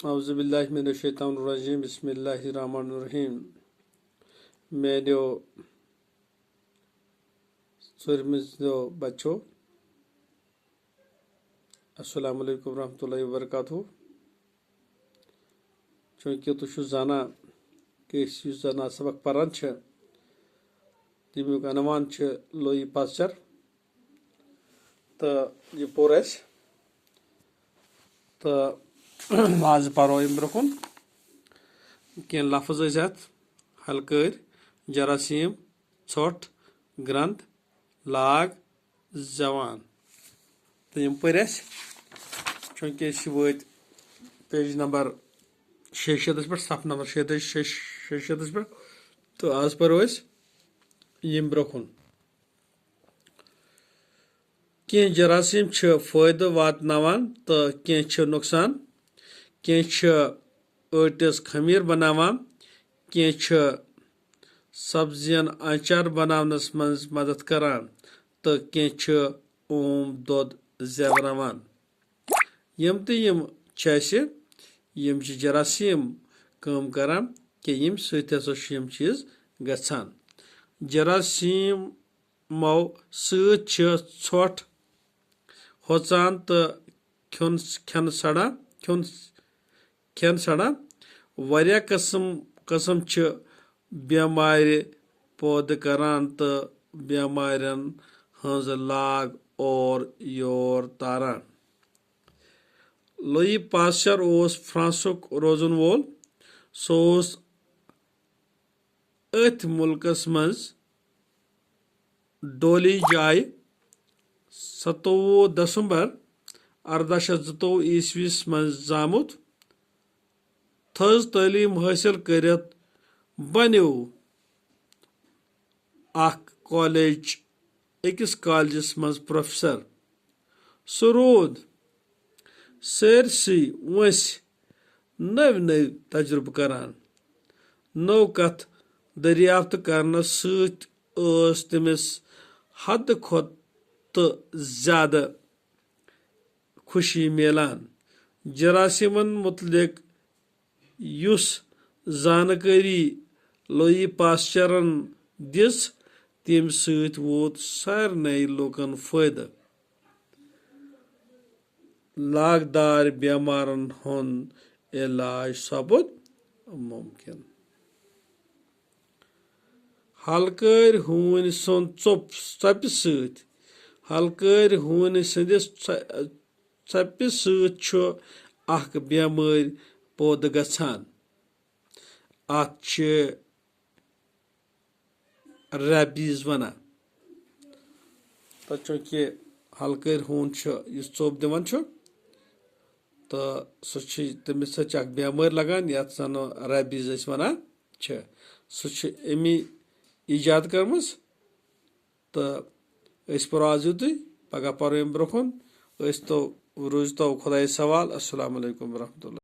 أعوذ بالله من الشيطان الرجيم بسم الله الرحمن الرحيم میانیو ژوٗرمِزو بچو السلام علیکم ورحمۃ اللہ وبرکاتہ چوٗنٛکہِ تُہۍ چھِو زانان کہِ أسۍ یُس زن سبق پران چھِ تمیُک عنوان چھِ لوہی پاسچر تہٕ یہِ پوٚر اَسہِ تہٕ آز پرو اَمہِ برونٛہہ کُن کینٛہہ لفظ ٲسۍ اَتھ ہلکٲرۍ جراثیٖم ژھۄٹھ گرنٛد لاگ زوان تہٕ یِم پٔرۍ اَسہِ چوٗنٛکہِ أسۍ وٲتۍ پیج نمبر 600 پٮ۪ٹھ صف نمبر 600 پٮ۪ٹھ تہٕ آز پرو أسۍ ییٚمہِ برونٛہہ کُن کینٛہہ جراثیٖم چھِ فٲیدٕ واتناوان تہٕ کینٛہہ چھِ نۄقصان کینٛہہ چھِ ٲٹِس خمیٖر بناوان کینٛہہ چھِ سبزین آنچار بناونس منٛز مدد کران تہٕ کینٛہہ چھِ اوم دۄد زٮ۪وراوان یِم تہِ یِم چھِ اَسہِ یِم چھِ جراثیٖم کٲم کران کہِ ییٚمہِ سۭتۍ ہسا چھِ یِم چیٖز گژھان جراثیٖمو سۭتۍ چھِ ژھۄٹھ ہۄژان تہٕ کھٮ۪ن سڑان واریاہ قٕسم چھِ بٮ۪مارِ پٲدٕ کران تہٕ بٮ۪مارٮ۪ن ہٕنٛز لاگ اور یور تاران لوہی پاسچر اوس فرانسُک روزن وول سُہ اوس أتھۍ مُلکس منٛز ڈولی جایہِ 27 دسمبر 1802 عیسویس منٛز زامُت تھٔز تعلیٖم حٲصِل کٔرِتھ بنیو أکِس کالجس منٛز پروفیسر سُہ روٗد سٲرسٕے وٲنٛسہِ نٔوۍ تجرُبہٕ کران نٔو کتھ دٔریافت کرنس سۭتۍ ٲس تٔمِس حدٕ کھۄتہٕ زیادٕ خوشی میلان جراثیٖمن متعلق یُس زانکٲری لوہی پاسچرن دِژ تمہِ سۭتۍ ووت سارنٕے لوٗکن فٲیدٕ لاگدار بٮ۪مارن ہُنٛد علاج سپُد مُمکِن ہلکٲرۍ ہوٗنۍ سُنٛد ژۄپہِ سۭتۍ چھُ اکھ بٮ۪مٲرۍ پٲدٕ گژھان اتھ چھِ ریبیٖز ونان تہٕ چوٗنٛکہِ ہلکٲرۍ ہوٗن چھُ یُس ژوٚپ دِوان چھُ تہٕ سُہ چھُ تٔمِس سۭتۍ چھِ اکھ بٮ۪مٲرۍ لگان یتھ زن ریبیٖز أسۍ ونان چھِ سُہ چھُ أمی ایجاد کٔرمٕژ تہٕ أسۍ پرو آز یُتُے پگاہ پرو اَمہِ برونٛہہ کُن روٗزتو خۄدایس حوال السلام علیکم ورحمتہ اللہ